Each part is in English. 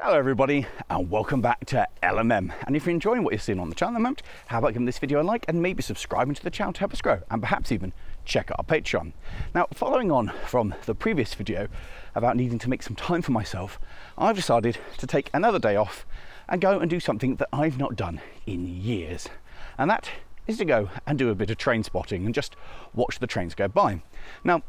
Hello everybody and welcome back to LMM, and if you're enjoying what you're seeing on the channel at the moment, how about giving this video a like and maybe subscribing to the channel to help us grow, and perhaps even check out our Patreon. Now, following on from the previous video about needing to make some time for myself, I've decided to take another day off and go and do something that I've not done in years, and that is to go and do a bit of train spotting and just watch the trains go by. Now,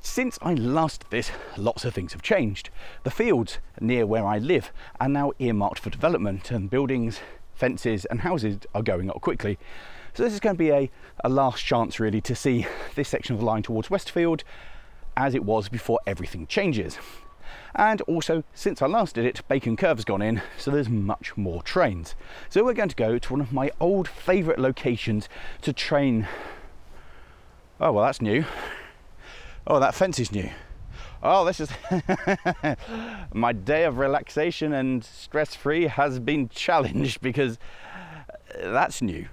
since I last did this, lots of things have changed. The fields near where I live are now earmarked for development, and buildings, fences and houses are going up quickly. So this is going to be a last chance really to see this section of the line towards Westfield as it was before everything changes. And also, since I last did it, Bacon Curve's gone in, so there's much more trains. So we're going to go to one of my old favourite locations to train. Oh, well, that's new. Oh, that fence is new. Oh, this is my day of relaxation and stress-free has been challenged because that's new.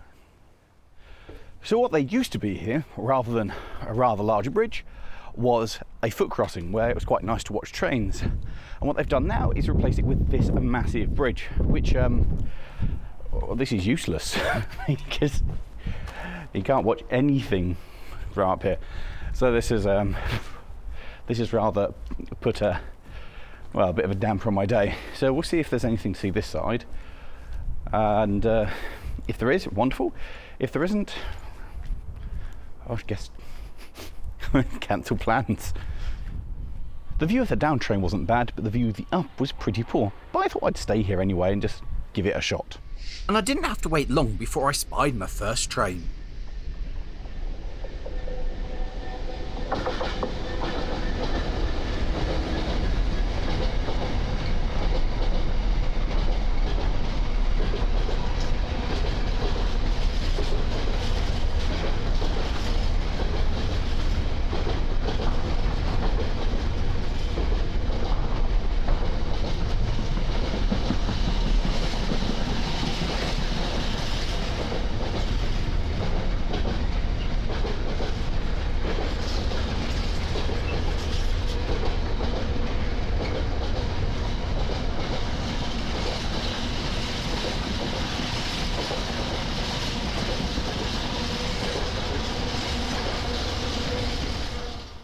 So what they used to be here, rather than a rather larger bridge, was a foot crossing where it was quite nice to watch trains. And what they've done now is replace it with this massive bridge, which this is useless because you can't watch anything from up here. So this is rather put a bit of a damper on my day. So we'll see if there's anything to see this side, and if there is, wonderful. If there isn't, I guess cancel plans. The view of the down train wasn't bad, but the view of the up was pretty poor. But I thought I'd stay here anyway and just give it a shot. And I didn't have to wait long before I spied my first train.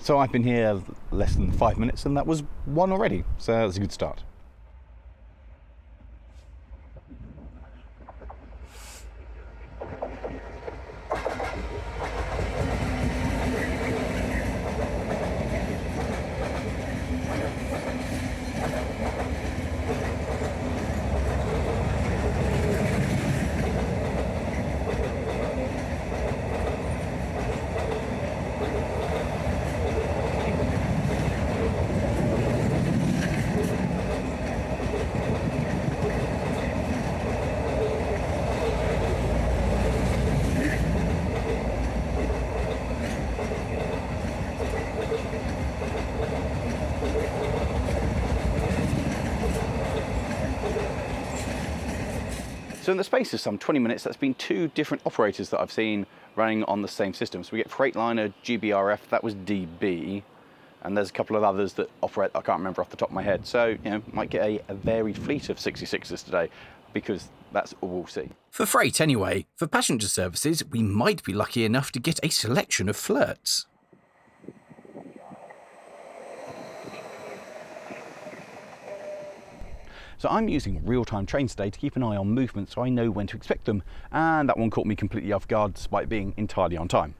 So I've been here less than 5 minutes and that was one already, so that's a good start. So in the space of some 20 minutes, that's been two different operators that I've seen running on the same system. So we get Freightliner, GBRF, that was DB, and there's a couple of others that operate, I can't remember off the top of my head. So, might get a varied fleet of 66s today, because that's all we'll see. For freight anyway. For passenger services, we might be lucky enough to get a selection of flirts. So I'm using real-time trains today to keep an eye on movement so I know when to expect them, and that one caught me completely off guard despite being entirely on time.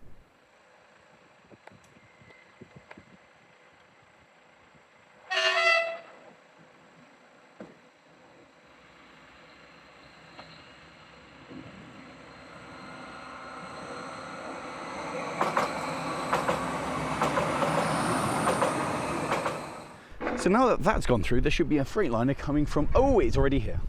So now that that's gone through, there should be a Freightliner coming from, oh, it's already here.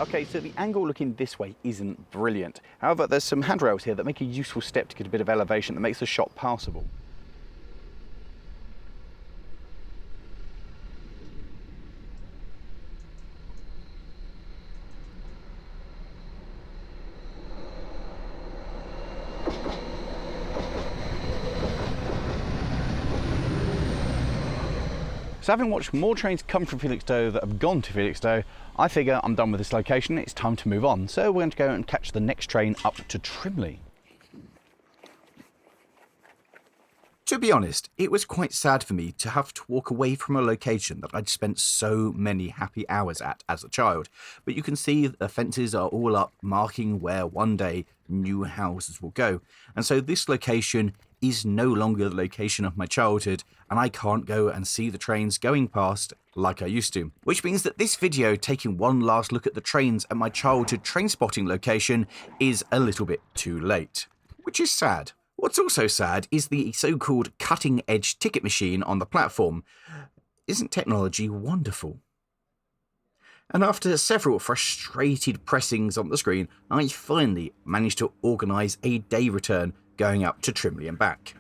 Okay, so the angle looking this way isn't brilliant. However, there's some handrails here that make a useful step to get a bit of elevation that makes the shot passable. So having watched more trains come from Felixstowe that have gone to Felixstowe, I figure I'm done with this location, it's time to move on. So we're going to go and catch the next train up to Trimley. To be honest, it was quite sad for me to have to walk away from a location that I'd spent so many happy hours at as a child. But you can see the fences are all up, marking where one day new houses will go. And so this location is no longer the location of my childhood, and I can't go and see the trains going past like I used to. Which means that this video, taking one last look at the trains at my childhood train spotting location, is a little bit too late. Which is sad. What's also sad is the so-called cutting-edge ticket machine on the platform. Isn't technology wonderful? And after several frustrated pressings on the screen, I finally managed to organise a day return going up to Trimley and back.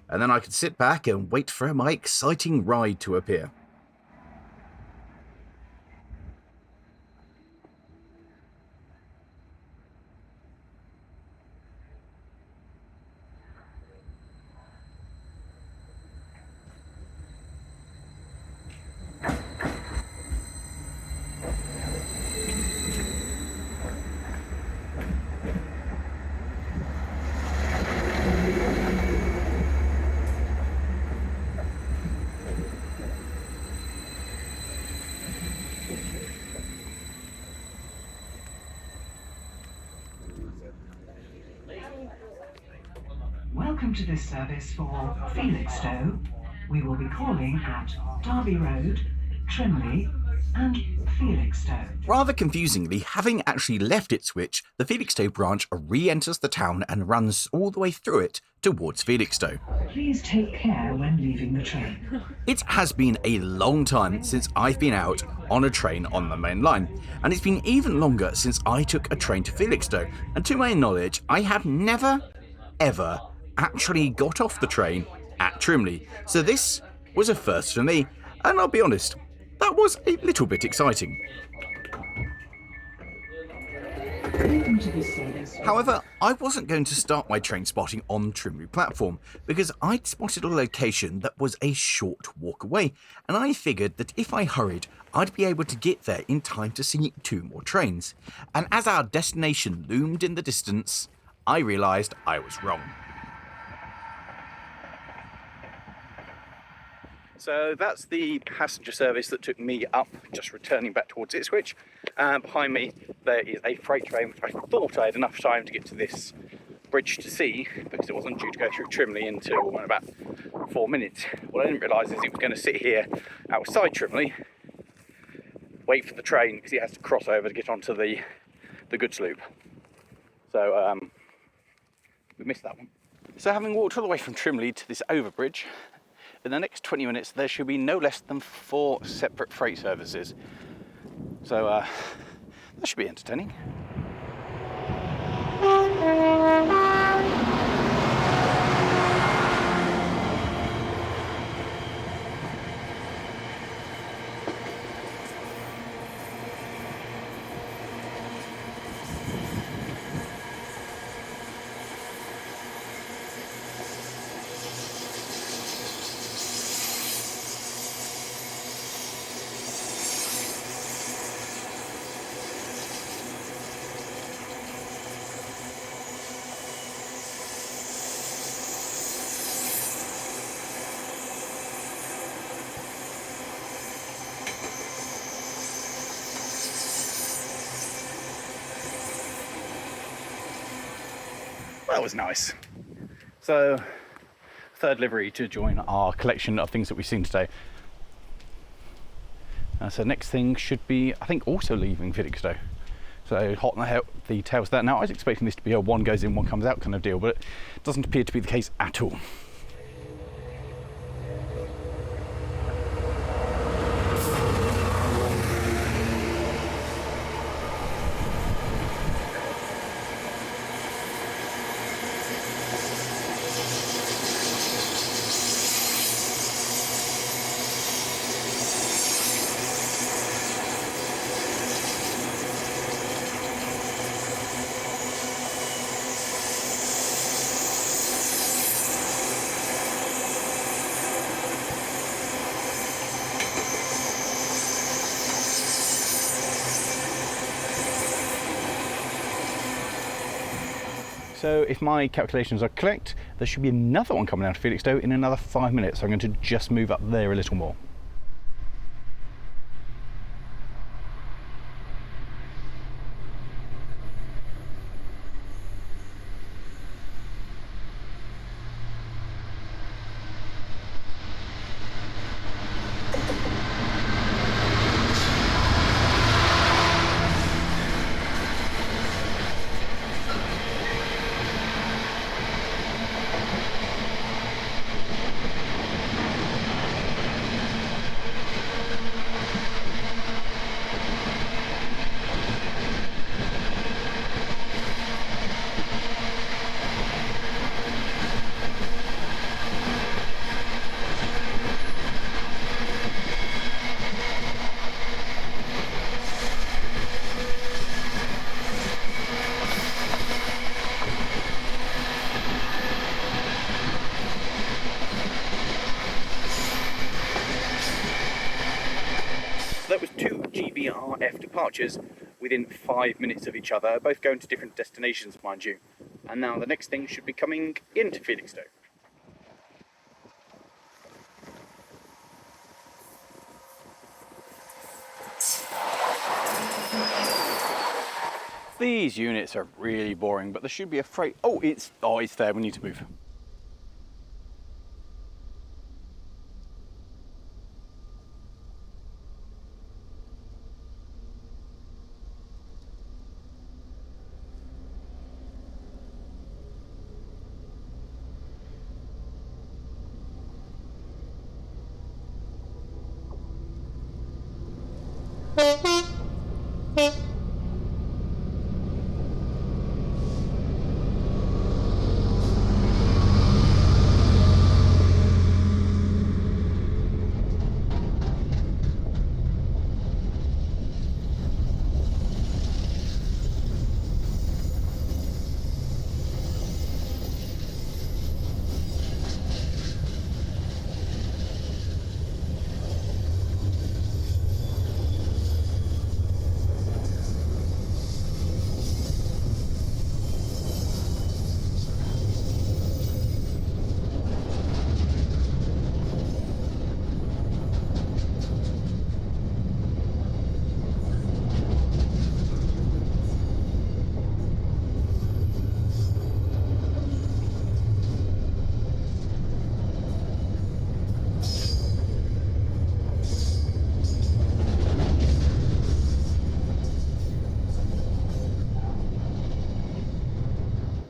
And then I could sit back and wait for my exciting ride to appear. Welcome to this service for Felixstowe. We will be calling at Derby Road, Trimley and Felixstowe. Rather confusingly, having actually left Ipswich, the Felixstowe branch re-enters the town and runs all the way through it towards Felixstowe. Please take care when leaving the train. It has been a long time since I've been out on a train on the main line, and it's been even longer since I took a train to Felixstowe, and to my knowledge, I have never, ever actually got off the train at Trimley, so this was a first for me, and I'll be honest, that was a little bit exciting. However, I wasn't going to start my train spotting on Trimley platform because I'd spotted a location that was a short walk away, and I figured that if I hurried, I'd be able to get there in time to see 2 more trains. And as our destination loomed in the distance, I realised I was wrong. So that's the passenger service that took me up, just returning back towards Ipswich. Behind me there is a freight train, which I thought I had enough time to get to this bridge to see, because it wasn't due to go through Trimley until about 4 minutes. What I didn't realise is it was going to sit here outside Trimley, wait for the train, because it has to cross over to get onto the goods loop. So we missed that one. So having walked all the way from Trimley to this overbridge, in the next 20 minutes there should be no less than 4 separate freight services. So that should be entertaining. That was nice. So, third livery to join our collection of things that we've seen today. So next thing should be, I think, also leaving Felixstowe. So hot on the tails there. Now I was expecting this to be a one goes in, one comes out kind of deal, but it doesn't appear to be the case at all. So if my calculations are correct, there should be another one coming out of Felixstowe in another 5 minutes. So I'm going to just move up there a little more. That was 2 GBRF departures within 5 minutes of each other, both going to different destinations, mind you. And now the next thing should be coming into Felixstowe. These units are really boring, but there should be a freight. Oh, it's there. We need to move.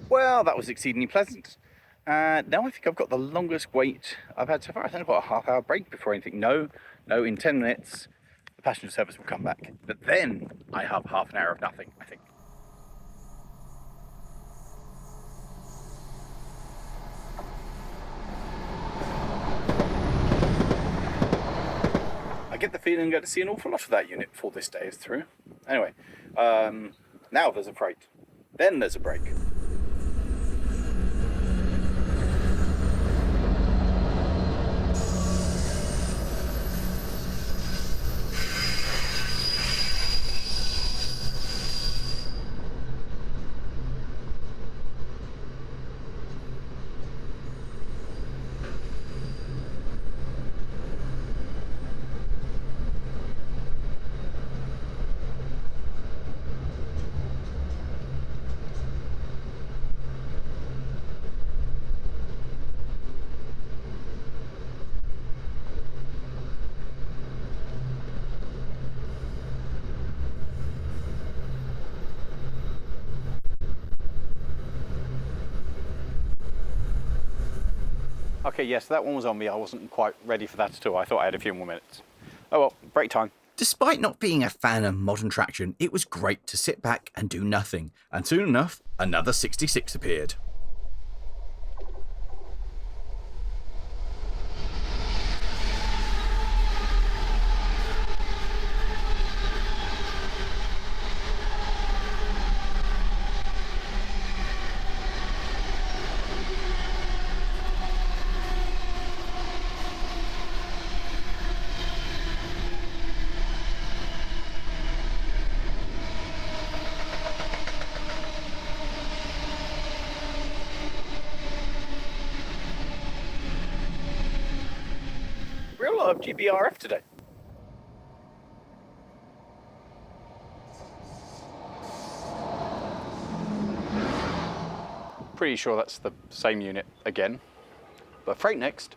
Well, that was exceedingly pleasant. Now I think I've got the longest wait I've had so far. I think I've got a half-hour break before anything. No, in 10 minutes, the passenger service will come back. But then I have half an hour of nothing, I think. I get the feeling I'm going to see an awful lot of that unit before this day is through. Anyway, now there's a freight. Then there's a break. Okay, yes, that one was on me. I wasn't quite ready for that at all. I thought I had a few more minutes. Oh well, break time. Despite not being a fan of modern traction, it was great to sit back and do nothing. And soon enough, another 66 appeared. lot of GBRF today. Pretty sure that's the same unit again, but freight next.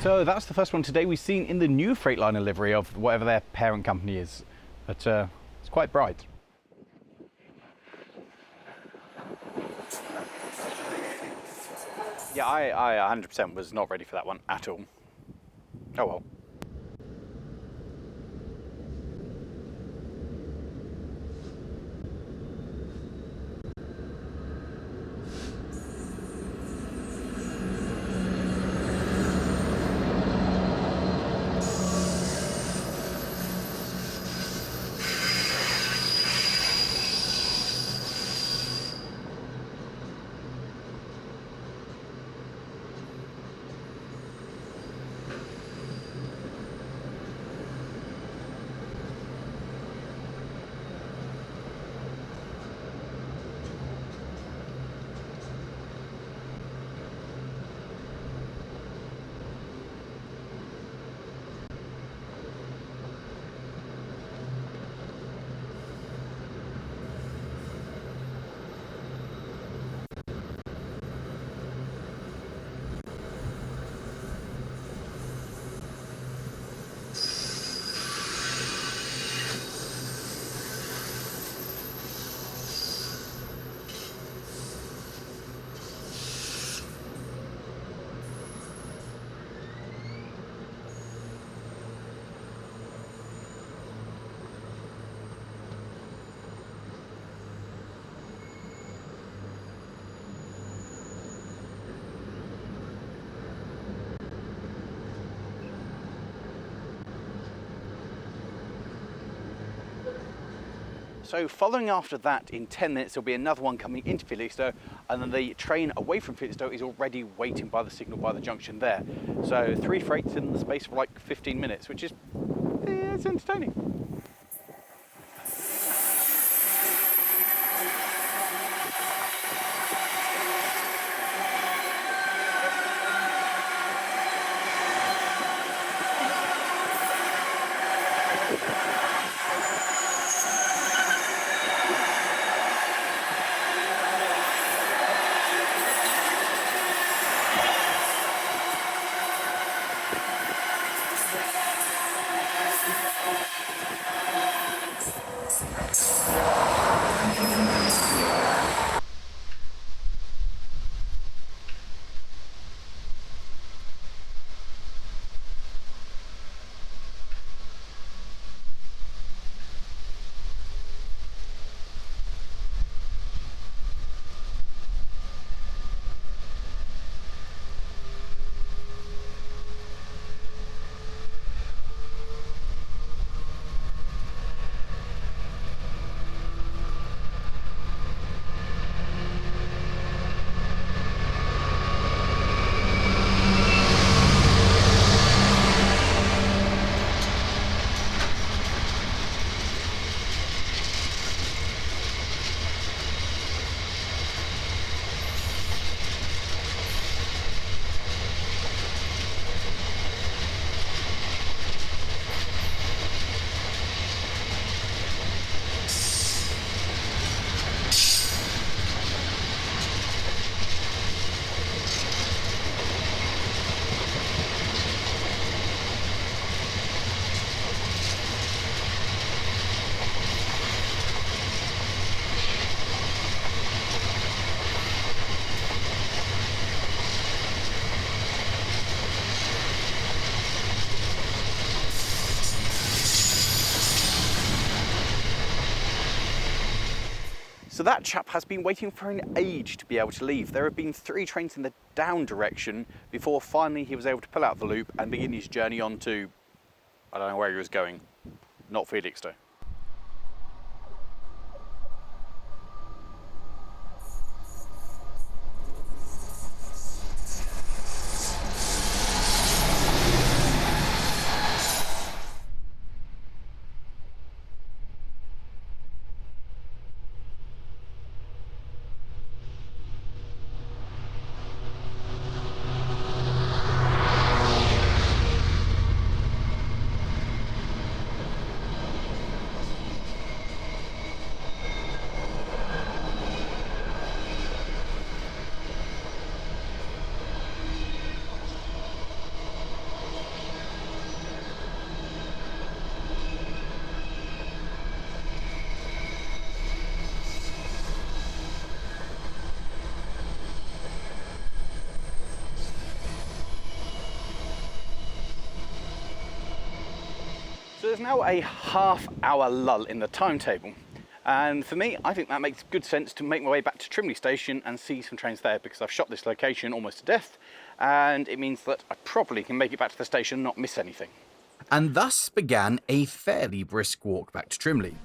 So that's the first one today we've seen in the new Freightliner livery of whatever their parent company is. But it's quite bright. Yeah, I 100% was not ready for that one at all. Oh well. So following after that, in 10 minutes, there'll be another one coming into Felixstowe, and then the train away from Felixstowe is already waiting by the signal by the junction there. So 3 freights in the space of like 15 minutes, which is, it's entertaining. So that chap has been waiting for an age to be able to leave. There have been 3 trains in the down direction before finally he was able to pull out the loop and begin his journey on to, I don't know where he was going, not Felixstowe. So there's now a half-hour lull in the timetable, and for me, I think that makes good sense to make my way back to Trimley station and see some trains there, because I've shot this location almost to death, and it means that I probably can make it back to the station and not miss anything. And thus began a fairly brisk walk back to Trimley.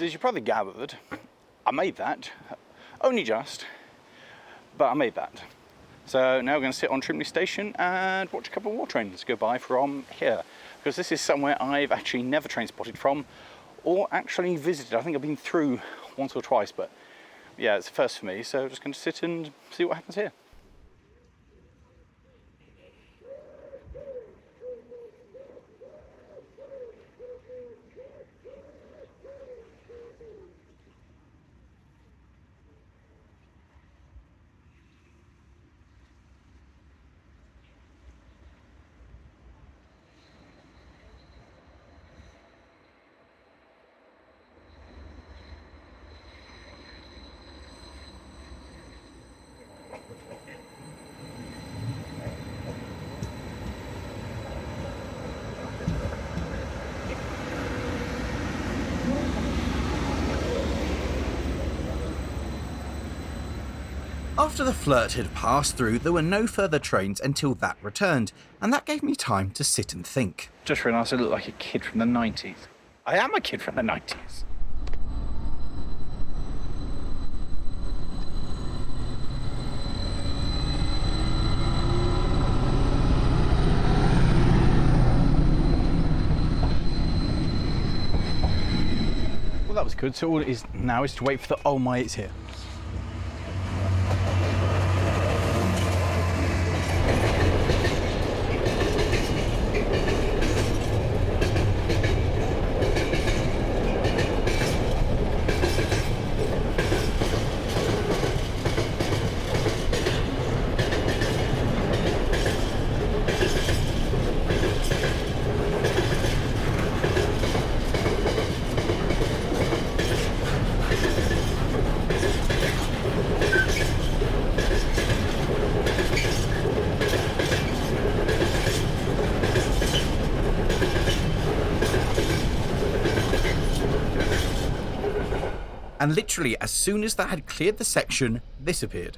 As you probably gathered, I made that, only just, but I made that. So now we're going to sit on Trimley station and watch a couple more trains go by from here, because this is somewhere I've actually never train spotted from, or actually visited. I think I've been through once or twice, but yeah, it's the first for me, so just going to sit and see what happens here. After the flirt had passed through, there were no further trains until that returned, and that gave me time to sit and think. Just realised I look like a kid from the 90s. I am a kid from the 90s. Well, that was good. So all it is now is to wait for the oh my, it's here. And literally, as soon as that had cleared the section, this appeared.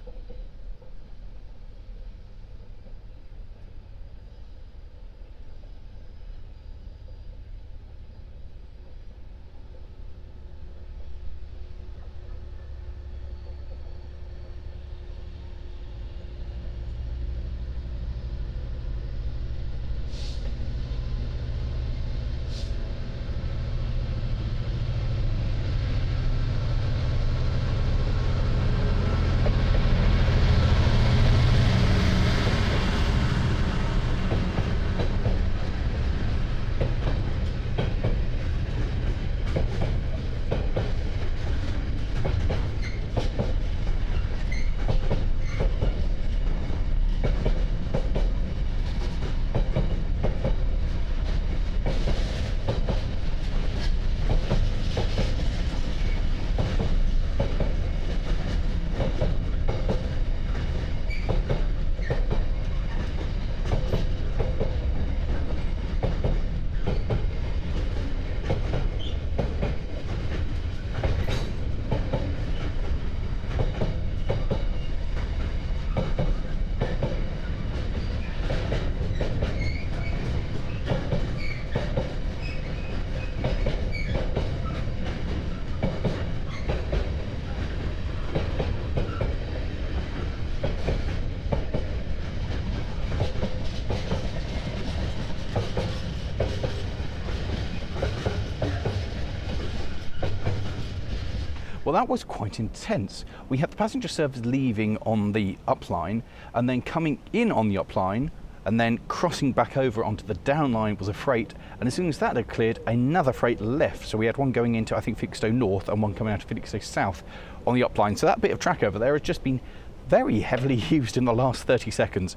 Well, that was quite intense. We had the passenger service leaving on the up line and then coming in on the up line and then crossing back over onto the down line was a freight, and as soon as that had cleared, another freight left. So we had one going into, I think, Felixstowe North and one coming out of Felixstowe South on the up line. So that bit of track over there has just been very heavily used in the last 30 seconds.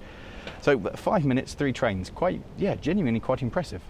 So 5 minutes, 3 trains, quite, yeah, genuinely quite impressive.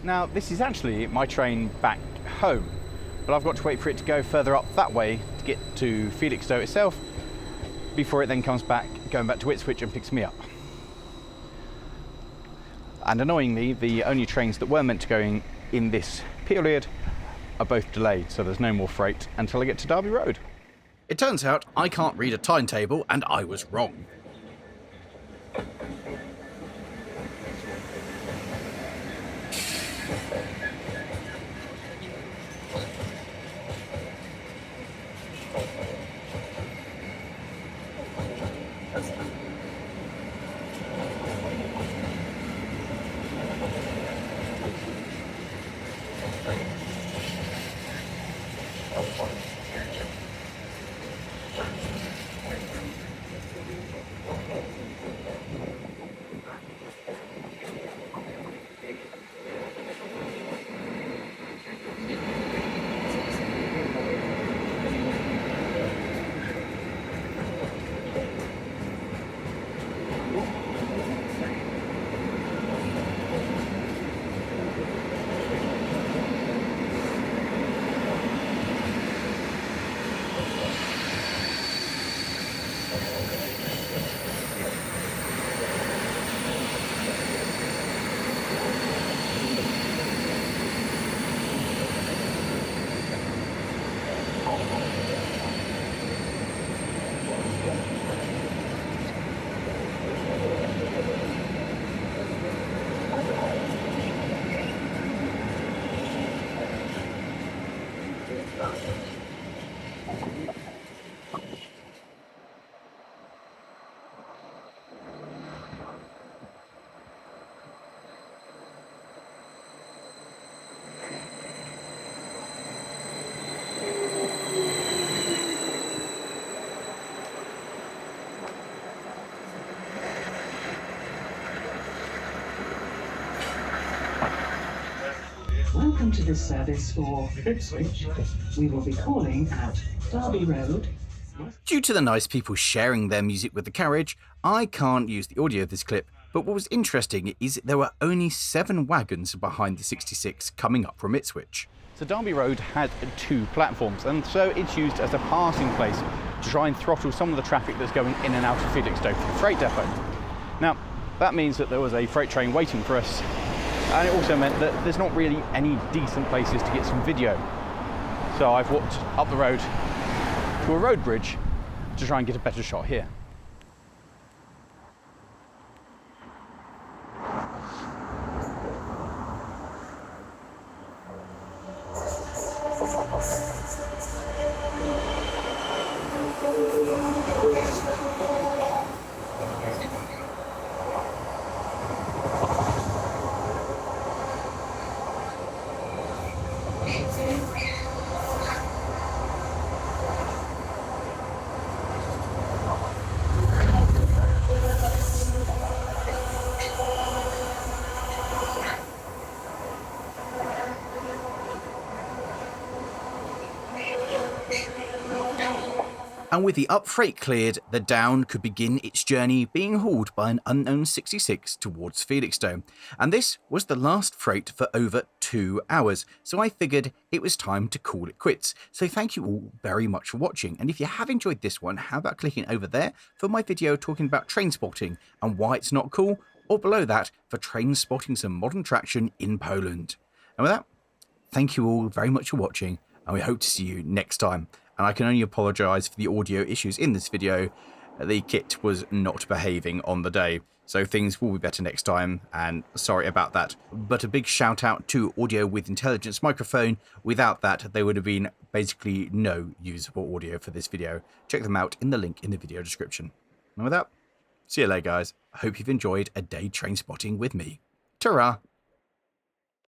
Now, this is actually my train back home, but I've got to wait for it to go further up that way to get to Felixstowe itself before it then comes back, going back to Ipswich and picks me up. And annoyingly, the only trains that were meant to go in this period are both delayed, so there's no more freight until I get to Derby Road. It turns out I can't read a timetable, and I was wrong. Welcome to this service for Ipswich. We will be calling at Derby Road. Due to the nice people sharing their music with the carriage, I can't use the audio of this clip, but what was interesting is there were only 7 wagons behind the 66 coming up from Ipswich. So Derby Road had 2 platforms, and so it's used as a passing place to try and throttle some of the traffic that's going in and out of Felixstowe for the freight depot. Now, that means that there was a freight train waiting for us, and it also meant that there's not really any decent places to get some video. So I've walked up the road to a road bridge to try and get a better shot here. And with the up freight cleared, the down could begin its journey, being hauled by an unknown 66 towards Felixstowe. And this was the last freight for over 2 hours, so I figured it was time to call it quits. So thank you all very much for watching, and if you have enjoyed this one, how about clicking over there for my video talking about train spotting and why it's not cool, or below that for train spotting some modern traction in Poland. And with that, thank you all very much for watching, and we hope to see you next time. And I can only apologise for the audio issues in this video. The kit was not behaving on the day, so things will be better next time, and sorry about that. But a big shout out to Audio with Intelligence microphone. Without that, there would have been basically no usable audio for this video. Check them out in the link in the video description. And with that, see you later guys. I hope you've enjoyed a day train spotting with me. Ta-ra!